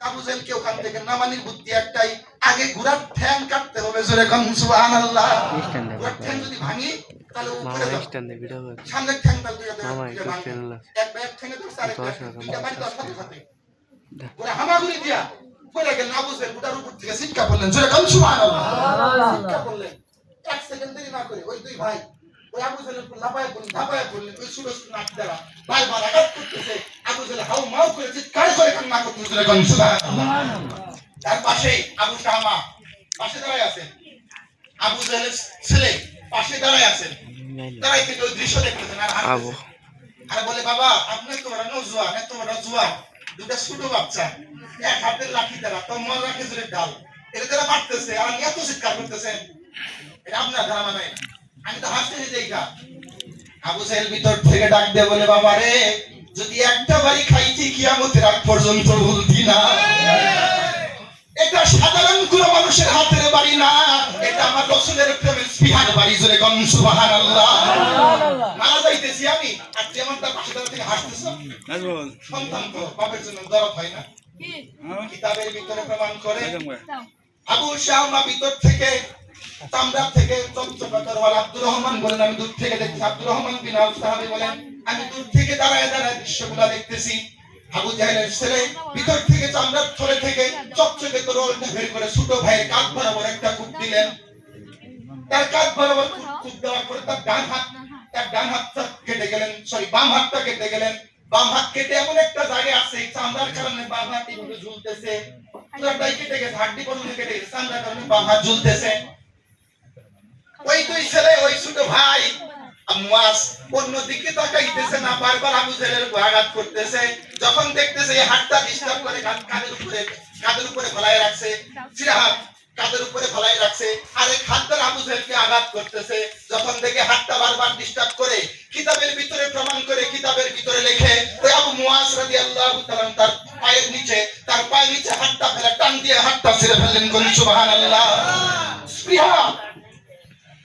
আবু জাহেলকে ওখান থেকে নামানির বুদ্ধি একটাই, আগে ঘোড়ার ঠ্যাং কাটতে হবে, জোরে কোন সুবহানাল্লাহ। ঘোড়ার ঠ্যাং যদি ভাঙি তাহলে উপরে যাবে, সামনের ঠ্যাং তাহলে দুইটা ভাঙবে, এক ঠ্যাঙে ধরছে আরেক দুইটা বাড়ি দেওয়ার সাথে সাথে ঘোড়া হামাগুড়ি দিয়া পড়ে গেলেন। আবু জাহেল ঘোড়ার উপর থেকে ছিটকা পড়লেন, জোরে কোন সুবহানাল্লাহ। ছিটকা পড়লেন, এক সেকেন্ড দেরি না করে ওই দুই ভাই ওই আবু জাহেলের উপর লাফায় পড়লেন, ধাপায় পড়লেন, ওই ছোট ছোট নাক দ্বারা বারবার আঘাত করতেছে। আবু জাহেল হাউ মাউ করে চিৎকার করে কান্না করতেছে, জোরে কোন সুবহানাল্লাহ। তার পাশে আবু শামা পাশে দাঁড়ায় আছেন, আবু জাহেলের ছেলে পাশে দাঁড়ায় আছেন, দাঁড়াই থেকে ওই দৃশ্য দেখতেছেন। আর বলে, বাবা আপনার তো ওরা নজওয়ান, এত বড় জোয়ান, দুটা ছোট বাচ্চা, এক হাতের লাঠি দ্বারা তোমার রাখে জোরে ডাল, এটা দ্বারা মারতেছে আর এত চিৎকার করতেছেন, এটা আপনার ধারণা নাই। আমি তো হাসতেছি দেখা। আবু জাহেল ভিতর থেকে ডাক দিয়ে বলে, বাবা রে, যদি একটা বাড়ি খাইছি কিয়ামতের আগ পর্যন্ত ভুলতি না। এটা সাধারণ কোন মানুষের হাতের বাড়ি না, এটা আমার রাসূলের প্রেমের স্পৃহার বাড়ি, জোরে কোন সুবহানাল্লাহ। মারা যাইতেছি আমি, আর যেমন তার পাশে দাঁড়িয়ে থেকে হাসতেছ, সন্তান তো বাপের জন্য দরদ হয় না। কিতাবের ভিতরে প্রমাণ করে আবু শামা ভিতর থেকে চামড়া থেকে চকচকা তরওয়াল। আব্দুর রহমান বলেন, আমি দূর থেকে দেখছি, আব্দুর রহমান বিন আউফ সাহাবী বলেন, আমি দূর থেকে দাঁড়ায় দাঁড়ায় দৃশ্যগুলো দেখতেছি। আবু জাহেলের ছেলে ভিতর থেকে চামড়ার থলে থেকে চকচকে তরোয়ালটা বের করে ছোট ভাইয়ের কাঁধ বরাবর একটা কূপ দিলেন। তার কাঁধ বরাবর কূপ দেওয়ার পরে তার ডান হাতটা কেটে গেলেন, বাম হাতটা কেটে গেলেন। বাম হাত কেটে এমন একটা জায়গায় আছে চামড়ার কারণে বাম হাত এভাবে ঝুলতেছে, পুরোটাই কেটে গেছে, হাড্ডি পর্যন্ত কেটে গেছে, চামড়ার কারণে বাম হাত ঝুলতেছে। ওই দুই ছেলে, ওই ছোট ভাই মুয়াজ অন্যদিকে তাকাইতেছে না, বারবার আবু জাহেলের আঘাত করতেছে। যখন দেখতেছে এই হাতটা ডিস্টার্ব করে, কাঁধের উপরে ফলায় রাখছে, সিরাহাত কাঁধের উপরে ফলায় রাখছে, আর এক হাত দ্বারা আবু জাহেলকে আঘাত করতেছে। যখন দেখে হাতটা বারবার ডিস্টার্ব করে, কিতাবের ভিতরে প্রমাণ করে, কিতাবের ভিতরে লেখে, ওই আবু মুয়াজ রাদিয়াল্লাহু তাআলা তার পায়ের নিচে হাতটা ফেলে টান দিয়ে হাতটা ছিঁড়ে ফেললেন, কোন সুবহানাল্লাহ। স্পৃহা